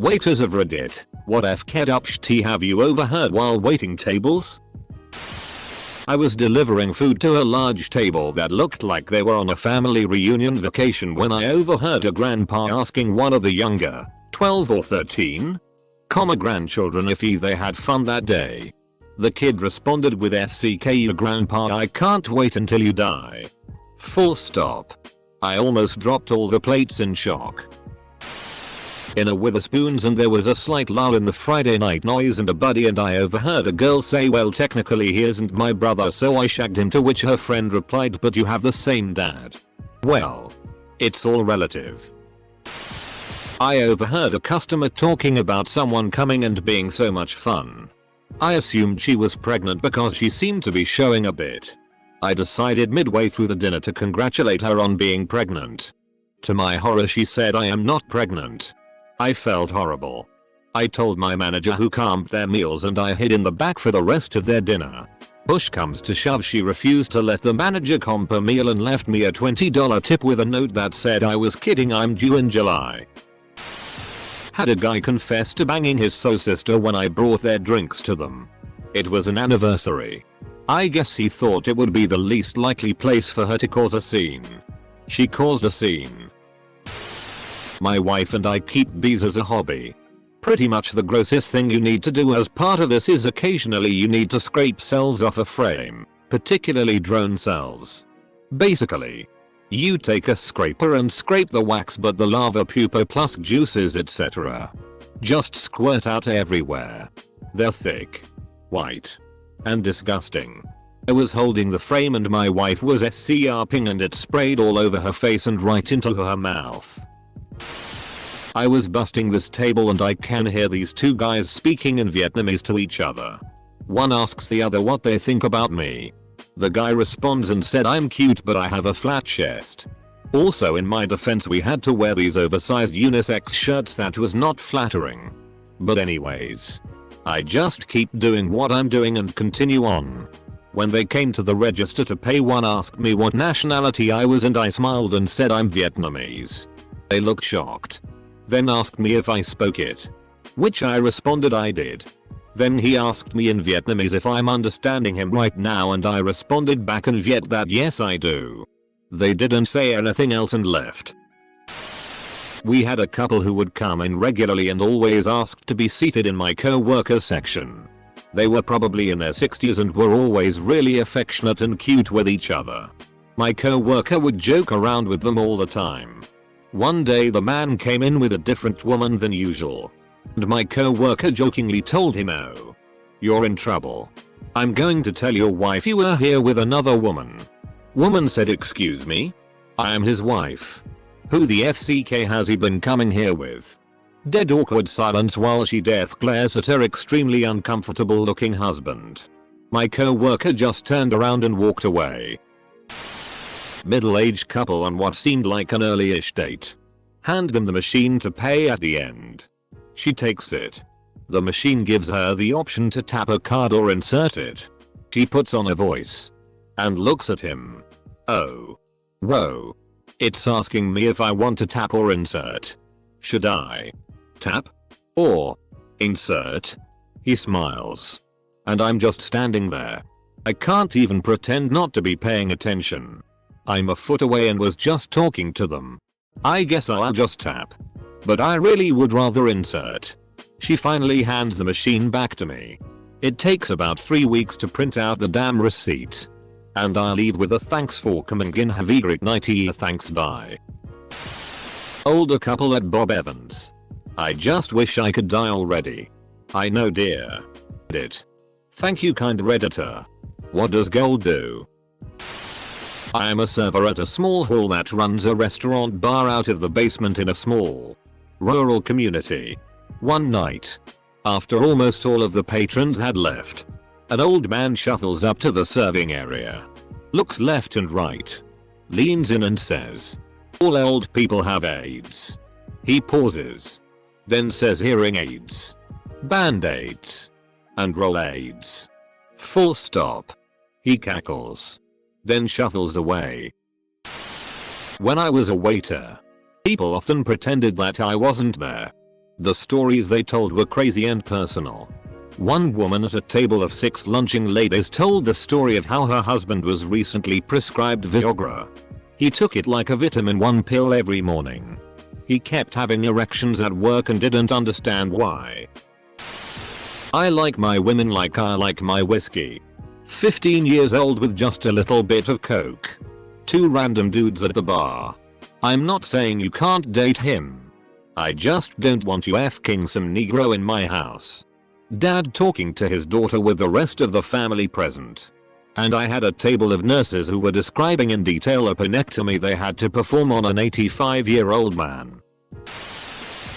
Waiters of Reddit, what fked have you overheard while waiting tables? I was delivering food to a large table that looked like they were on a family reunion vacation when I overheard a grandpa asking one of the younger, 12 or 13, grandchildren if they had fun that day. The kid responded with FCK grandpa, I can't wait until you die. Full stop. I almost dropped all the plates in shock. In a Witherspoons, and there was a slight lull in the Friday night noise, and a buddy and I overheard a girl say, well, technically he isn't my brother, so I shagged him, to which her friend replied, but you have the same dad. Well, it's all relative. I overheard a customer talking about someone coming and being so much fun. I assumed she was pregnant because she seemed to be showing a bit. I decided midway through the dinner to congratulate her on being pregnant. To my horror, she said, I am not pregnant. I felt horrible. I told my manager, who calmed their meals, and I hid in the back for the rest of their dinner. Push comes to shove, she refused to let the manager comp her meal and left me a $20 tip with a note that said, I was kidding, I'm due in July. Had a guy confess to banging his sister when I brought their drinks to them. It was an anniversary. I guess he thought it would be the least likely place for her to cause a scene. She caused a scene. My wife and I keep bees as a hobby. Pretty much the grossest thing you need to do as part of this is occasionally you need to scrape cells off a frame, particularly drone cells. Basically, you take a scraper and scrape the wax, but the larva, pupa plus juices, etc. just squirt out everywhere. They're thick, white, and disgusting. I was holding the frame and my wife was SCRPing and it sprayed all over her face and right into her mouth. I was busting this table and I can hear these two guys speaking in Vietnamese to each other. One asks the other what they think about me. The guy responds and said, I'm cute but I have a flat chest. Also, in my defense, we had to wear these oversized unisex shirts that was not flattering. But anyways, I just keep doing what I'm doing and continue on. When they came to the register to pay, one asked me what nationality I was and I smiled and said I'm Vietnamese. They looked shocked. Then asked me if I spoke it, which I responded I did. Then he asked me in Vietnamese if I'm understanding him right now and I responded back in Viet that yes I do. They didn't say anything else and left. We had a couple who would come in regularly and always asked to be seated in my co-worker section. They were probably in their 60s and were always really affectionate and cute with each other. My co-worker would joke around with them all the time. One day the man came in with a different woman than usual. And my co-worker jokingly told him, oh, you're in trouble. I'm going to tell your wife you were here with another woman. Woman said, excuse me? I am his wife. Who the FCK has he been coming here with? Dead awkward silence while she death glares at her extremely uncomfortable looking husband. My co-worker just turned around and walked away. Middle-aged couple on what seemed like an early-ish date. Hand them the machine to pay at the end. She takes it. The machine gives her the option to tap a card or insert it. She puts on a voice and looks at him. Oh. Whoa. It's asking me if I want to tap or insert. Should I tap or insert? He smiles. And I'm just standing there. I can't even pretend not to be paying attention. I'm a foot away and was just talking to them. I guess I'll just tap. But I really would rather insert. She finally hands the machine back to me. It takes about 3 weeks to print out the damn receipt. And I leave with a thanks for coming in, have a great night, thanks, bye. Older couple at Bob Evans. I just wish I could die already. I know, dear. It. Thank you, kind Redditor. What does gold do? I am a server at a small hall that runs a restaurant bar out of the basement in a small rural community. One night, after almost all of the patrons had left, an old man shuffles up to the serving area, looks left and right, leans in and says, all old people have AIDS. He pauses, then says hearing aids, band-aids, and roll-aids. Full stop. He cackles, then shuffles away. When I was a waiter, people often pretended that I wasn't there. The stories they told were crazy and personal. One woman at a table of 6 lunching ladies told the story of how her husband was recently prescribed Viagra. He took it like a vitamin 1 pill every morning. He kept having erections at work and didn't understand why. I like my women like I like my whiskey. 15 years old with just a little bit of coke. 2 random dudes at the bar. I'm not saying you can't date him. I just don't want you f***ing some negro in my house. Dad talking to his daughter with the rest of the family present. And I had a table of nurses who were describing in detail a penectomy they had to perform on an 85-year-old man.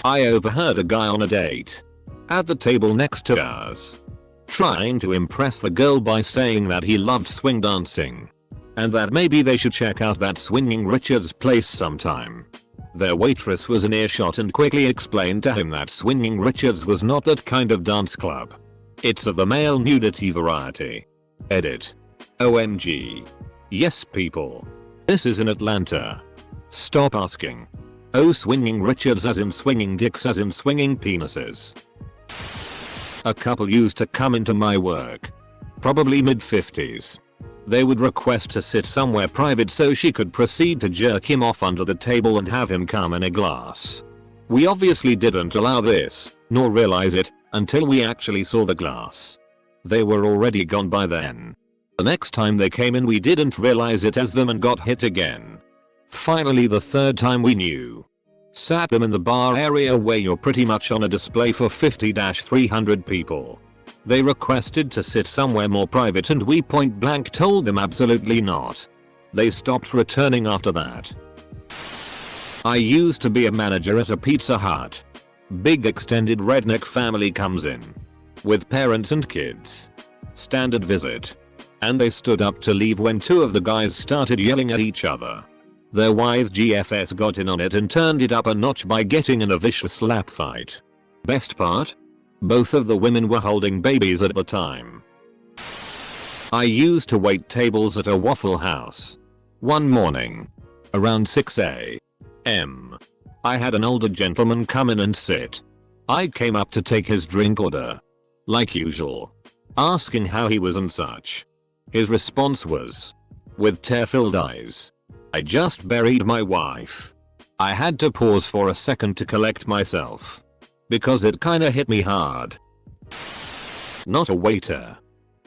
I overheard a guy on a date. At the table next to ours. Trying to impress the girl by saying that he loved swing dancing. And that maybe they should check out that Swinging Richard's place sometime. Their waitress was in earshot and quickly explained to him that Swinging Richard's was not that kind of dance club. It's of the male nudity variety. Edit. OMG. Yes people. This is in Atlanta. Stop asking. Oh, Swinging Richard's as in swinging dicks as in swinging penises. A couple used to come into my work. Probably mid-50s. They would request to sit somewhere private so she could proceed to jerk him off under the table and have him come in a glass. We obviously didn't allow this, nor realize it, until we actually saw the glass. They were already gone by then. The next time they came in we didn't realize it as them and got hit again. Finally the third time we knew. Sat them in the bar area where you're pretty much on a display for 50-300 people. They requested to sit somewhere more private and we point blank told them absolutely not. They stopped returning after that. I used to be a manager at a Pizza Hut. Big extended redneck family comes in. With parents and kids. Standard visit. And they stood up to leave when 2 of the guys started yelling at each other. Their wives GFS got in on it and turned it up a notch by getting in a vicious slap fight. Best part? Both of the women were holding babies at the time. I used to wait tables at a Waffle House. One morning. Around 6 a.m. I had an older gentleman come in and sit. I came up to take his drink order. Like usual. Asking how he was and such. His response was. With tear-filled eyes. I just buried my wife. I had to pause for a second to collect myself. Because it kinda hit me hard. Not a waiter.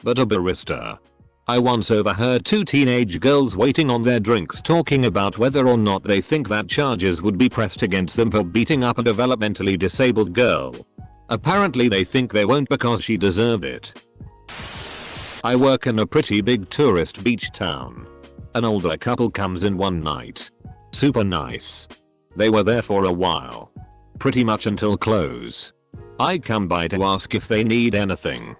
But a barista. I once overheard 2 teenage girls waiting on their drinks talking about whether or not they think that charges would be pressed against them for beating up a developmentally disabled girl. Apparently they think they won't because she deserved it. I work in a pretty big tourist beach town. An older couple comes in one night. Super nice. They were there for a while. Pretty much until close. I come by to ask if they need anything.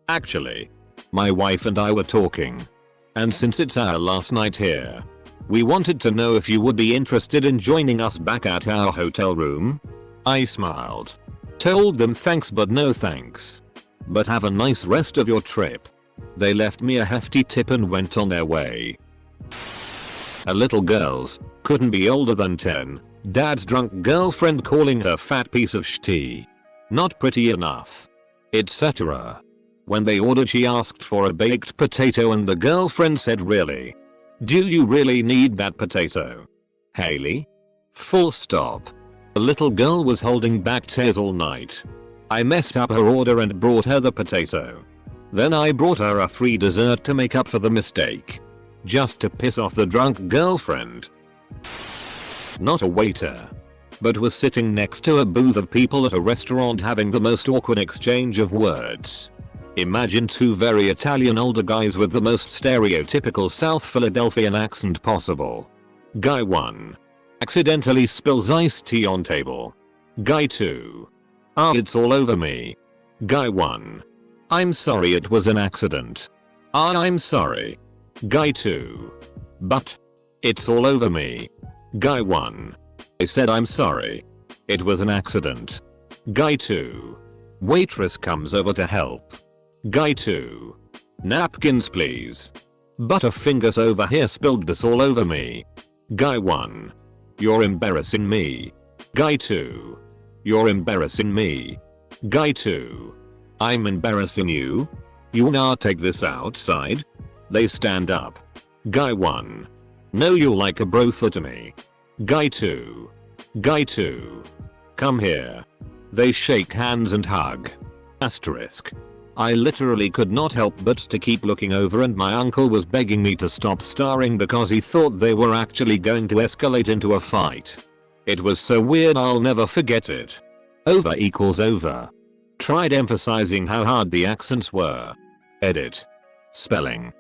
Actually, my wife and I were talking. And since it's our last night here, we wanted to know if you would be interested in joining us back at our hotel room. I smiled. Told them thanks but no thanks. But have a nice rest of your trip. They left me a hefty tip and went on their way. A little girl's, couldn't be older than 10, dad's drunk girlfriend calling her fat piece of shitty. Not pretty enough. Etc. When they ordered she asked for a baked potato and the girlfriend said really? Do you really need that potato? Haley? Full stop. The little girl was holding back tears all night. I messed up her order and brought her the potato. Then I brought her a free dessert to make up for the mistake. Just to piss off the drunk girlfriend. Not a waiter. But was sitting next to a booth of people at a restaurant having the most awkward exchange of words. Imagine 2 very Italian older guys with the most stereotypical South Philadelphian accent possible. Guy 1. Accidentally spills iced tea on table. Guy 2. Ah, it's all over me. Guy 1. I'm sorry, it was an accident. Ah, I'm sorry. Guy 2. But. It's all over me. Guy 1. I said I'm sorry. It was an accident. Guy 2. Waitress comes over to help. Guy 2. Napkins please. Butterfingers over here spilled this all over me. Guy 1. You're embarrassing me. Guy 2. You're embarrassing me. Guy 2. I'm embarrassing you? You wanna take this outside? They stand up. Guy 1. No, you're like a brother to me. Guy 2. Guy 2. Come here. They shake hands and hug. Asterisk. I literally could not help but to keep looking over, and my uncle was begging me to stop staring because he thought they were actually going to escalate into a fight. It was so weird, I'll never forget it. Over equals over. Tried emphasizing how hard the accents were. Edit. Spelling.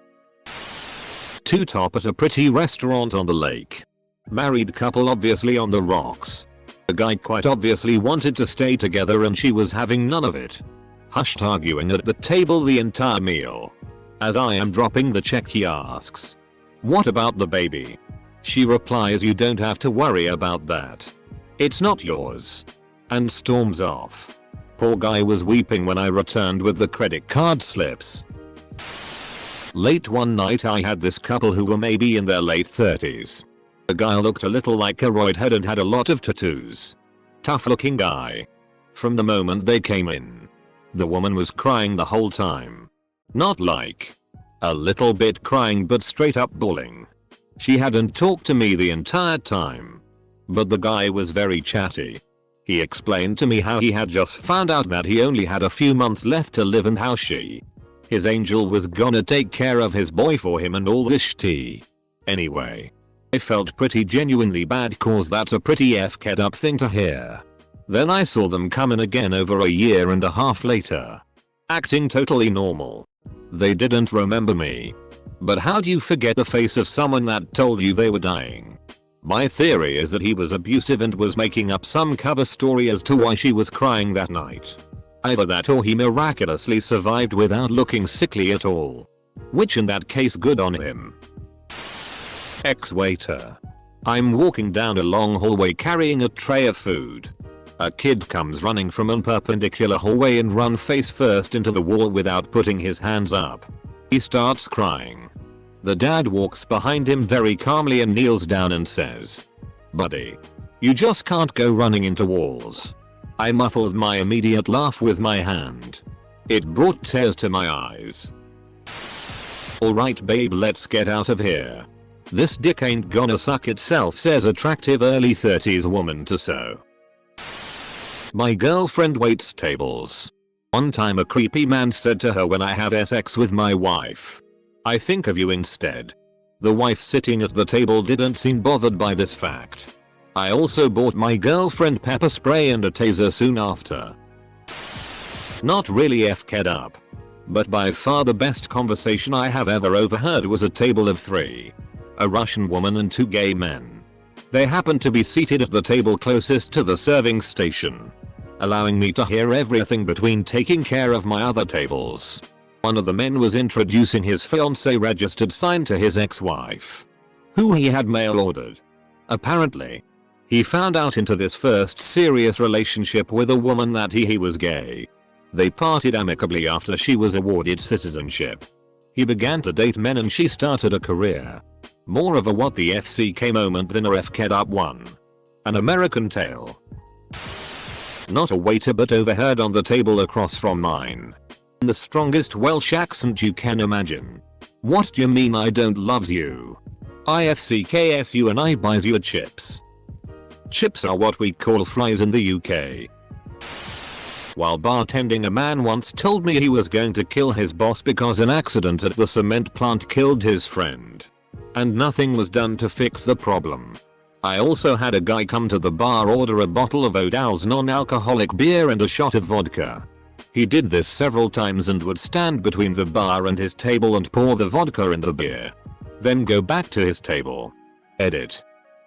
2 top at a pretty restaurant on the lake. Married couple obviously on the rocks. The guy quite obviously wanted to stay together and she was having none of it. Hushed arguing at the table the entire meal. As I am dropping the check, he asks, "What about the baby?" She replies, "You don't have to worry about that. It's not yours." And storms off. Poor guy was weeping when I returned with the credit card slips. Late one night I had this couple who were maybe in their late 30s. The guy looked a little like a roidhead and had a lot of tattoos. Tough looking guy. From the moment they came in, the woman was crying the whole time. Not like a little bit crying, but straight up bawling. She hadn't talked to me the entire time. But the guy was very chatty. He explained to me how he had just found out that he only had a few months left to live and how his angel was gonna take care of his boy for him and all this shit. Anyway, I felt pretty genuinely bad cause that's a pretty f-ked up thing to hear. Then I saw them come in again over a year and a half later. Acting totally normal. They didn't remember me. But how do you forget the face of someone that told you they were dying? My theory is that he was abusive and was making up some cover story as to why she was crying that night. Either that or he miraculously survived without looking sickly at all. Which in that case, good on him. Ex-waiter. I'm walking down a long hallway carrying a tray of food. A kid comes running from a perpendicular hallway and run face first into the wall without putting his hands up. He starts crying. The dad walks behind him very calmly and kneels down and says, "Buddy, you just can't go running into walls." I muffled my immediate laugh with my hand. It brought tears to my eyes. "Alright babe, let's get out of here. This dick ain't gonna suck itself," says attractive early 30s woman to so. My girlfriend waits tables. One time a creepy man said to her when I have sex with my wife, "I think of you instead." The wife sitting at the table didn't seem bothered by this fact. I also bought my girlfriend pepper spray and a taser soon after. Not really f-ked up. But by far the best conversation I have ever overheard was a table of 3. A Russian woman and 2 gay men. They happened to be seated at the table closest to the serving station, allowing me to hear everything between taking care of my other tables. One of the men was introducing his fiancée registered sign to his ex-wife, who he had mail ordered. Apparently, he found out into this first serious relationship with a woman that he was gay. They parted amicably after she was awarded citizenship. He began to date men and she started a career. More of a what the FCK moment than a f-ked up one. An American Tale. Not a waiter but overheard on the table across from mine. The strongest Welsh accent you can imagine. "What do you mean I don't loves you? IFCKSU and I buys you a chips." Chips are what we call fries in the UK. While bartending, a man once told me he was going to kill his boss because an accident at the cement plant killed his friend. And nothing was done to fix the problem. I also had a guy come to the bar, order a bottle of O'Dowd's non-alcoholic beer and a shot of vodka. He did this several times and would stand between the bar and his table and pour the vodka in the beer. Then go back to his table. Edit.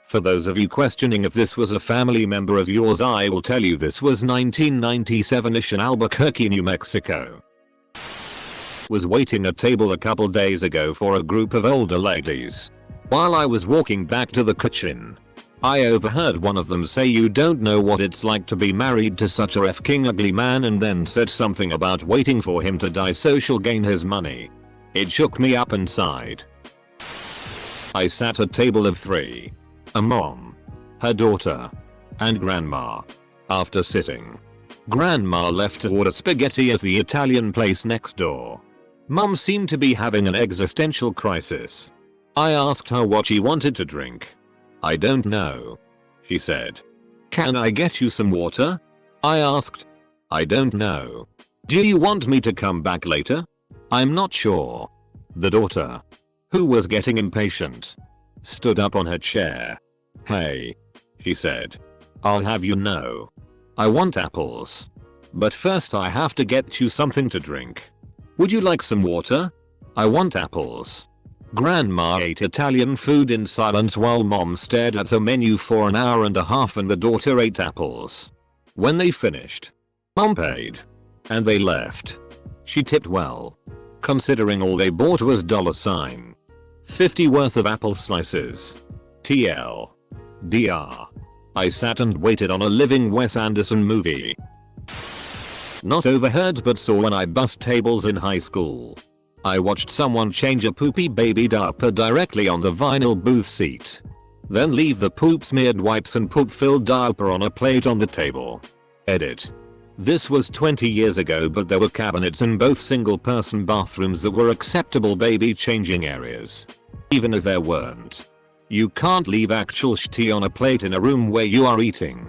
For those of you questioning if this was a family member of yours, I will tell you this was 1997ish in Albuquerque, New Mexico. Was waiting a table a couple days ago for a group of older ladies. While I was walking back to the kitchen, I overheard one of them say, "You don't know what it's like to be married to such a f***ing ugly man," and then said something about waiting for him to die so she'll gain his money. It shook me up inside. I sat at a table of 3. A mom, her daughter, and grandma. After sitting, Grandma left to order spaghetti at the Italian place next door. Mom seemed to be having an existential crisis. I asked her what she wanted to drink. "I don't know," she said. "Can I get you some water?" I asked. "I don't know. Do you want me to come back later?" "I'm not sure." The daughter, who was getting impatient, stood up on her chair. "Hey," she said. "I'll have you know, I want apples. But first I have to get you something to drink. Would you like some water?" "I want apples." Grandma ate Italian food in silence while Mom stared at the menu for an hour and a half and the daughter ate apples. When they finished, Mom paid. And they left. She tipped well, considering all they bought was $50 worth of apple slices. TLDR. I sat and waited on a living Wes Anderson movie. Not overheard but saw when I bussed tables in high school. I watched someone change a poopy baby diaper directly on the vinyl booth seat. Then leave the poop smeared wipes and poop filled diaper on a plate on the table. Edit. This was 20 years ago but there were cabinets in both single person bathrooms that were acceptable baby changing areas. Even if there weren't, you can't leave actual shit on a plate in a room where you are eating.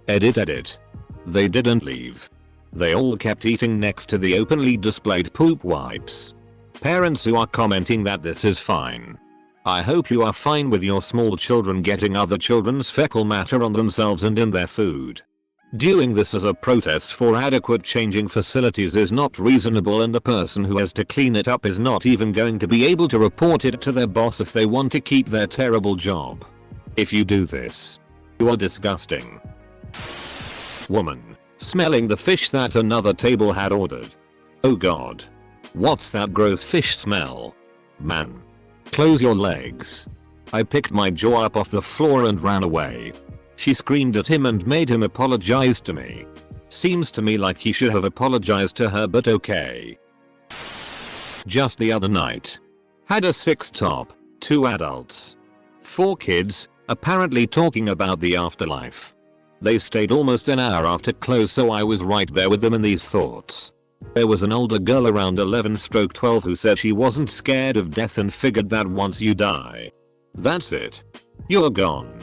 Edit. They didn't leave. They all kept eating next to the openly displayed poop wipes. Parents who are commenting that this is fine, I hope you are fine with your small children getting other children's fecal matter on themselves and in their food. Doing this as a protest for adequate changing facilities is not reasonable and the person who has to clean it up is not even going to be able to report it to their boss if they want to keep their terrible job. If you do this, you are disgusting. Woman, smelling the fish that another table had ordered. "Oh god. What's that gross fish smell? Man. Close your legs." I picked my jaw up off the floor and ran away. She screamed at him and made him apologize to me. Seems to me like he should have apologized to her but okay. Just the other night. Had a 6-top, 2 adults, 4 kids, apparently talking about the afterlife. They stayed almost an hour after close so I was right there with them in these thoughts. There was an older girl around 11-12 who said she wasn't scared of death and figured that once you die, that's it. You're gone.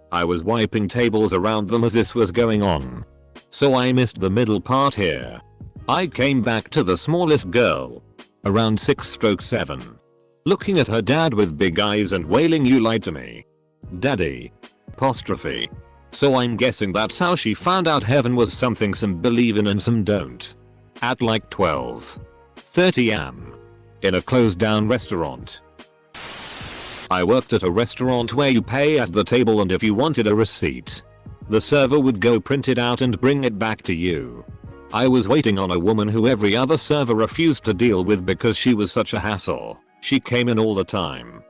I was wiping tables around them as this was going on, so I missed the middle part here. I came back to the smallest girl, around 6-7, looking at her dad with big eyes and wailing, "You lied to me, Daddy." Apostrophe. So I'm guessing that's how she found out heaven was something some believe in and some don't. At like 12:30 am. In a closed down restaurant. I worked at a restaurant where you pay at the table and if you wanted a receipt, the server would go print it out and bring it back to you. I was waiting on a woman who every other server refused to deal with because she was such a hassle. She came in all the time,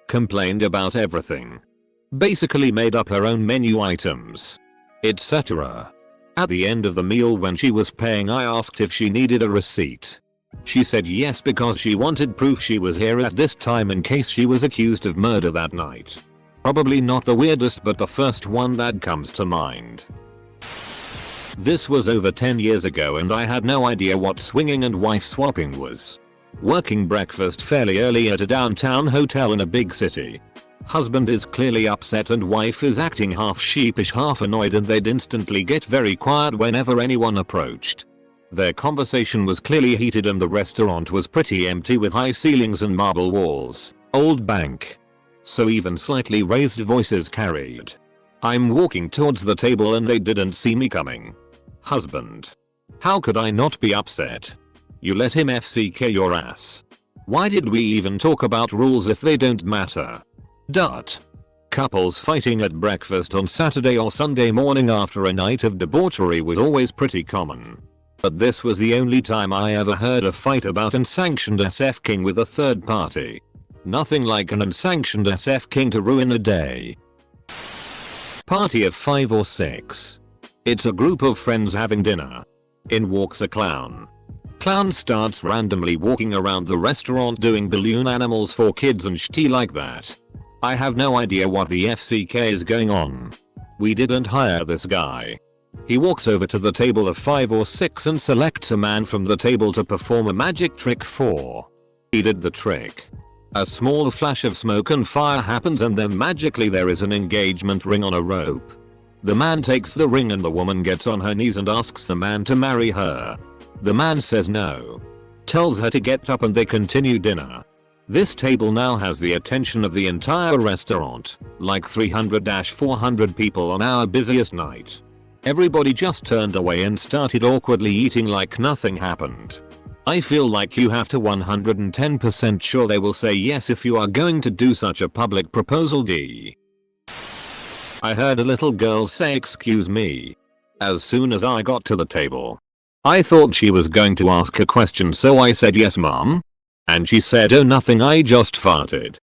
complained about everything, basically made up her own menu items, etc. At the end of the meal when she was paying I asked if she needed a receipt. She said yes because she wanted proof she was here at this time in case she was accused of murder that night. Probably not the weirdest but the first one that comes to mind. This was over 10 years ago and I had no idea what swinging and wife swapping was. Working breakfast fairly early at a downtown hotel in a big city. Husband is clearly upset and wife is acting half sheepish, half annoyed, and they'd instantly get very quiet whenever anyone approached. Their conversation was clearly heated and the restaurant was pretty empty with high ceilings and marble walls. Old bank. So even slightly raised voices carried. I'm walking towards the table and they didn't see me coming. Husband. How could I not be upset? You let him FCK your ass. Why did we even talk about rules if they don't matter? Couples fighting at breakfast on Saturday or Sunday morning after a night of debauchery was always pretty common. But this was the only time I ever heard a fight about unsanctioned SF king with a third party. Nothing like an unsanctioned SF king to ruin a day. Party of 5 or 6. It's a group of friends having dinner. In walks a clown. Clown starts randomly walking around the restaurant doing balloon animals for kids and shit like that. I have no idea what the FCK is going on. We didn't hire this guy. He walks over to the table of 5 or 6 and selects a man from the table to perform a magic trick for. He did the trick. A small flash of smoke and fire happens, and then magically there is an engagement ring on a rope. The man takes the ring and the woman gets on her knees and asks the man to marry her. The man says no. Tells her to get up and they continue dinner. This table now has the attention of the entire restaurant, like 300-400 people on our busiest night. Everybody just turned away and started awkwardly eating like nothing happened. I feel like you have to 110% sure they will say yes if you are going to do such a public proposal. I heard a little girl say excuse me as soon as I got to the table. I thought she was going to ask a question, so I said yes mom. And she said oh nothing, I just farted.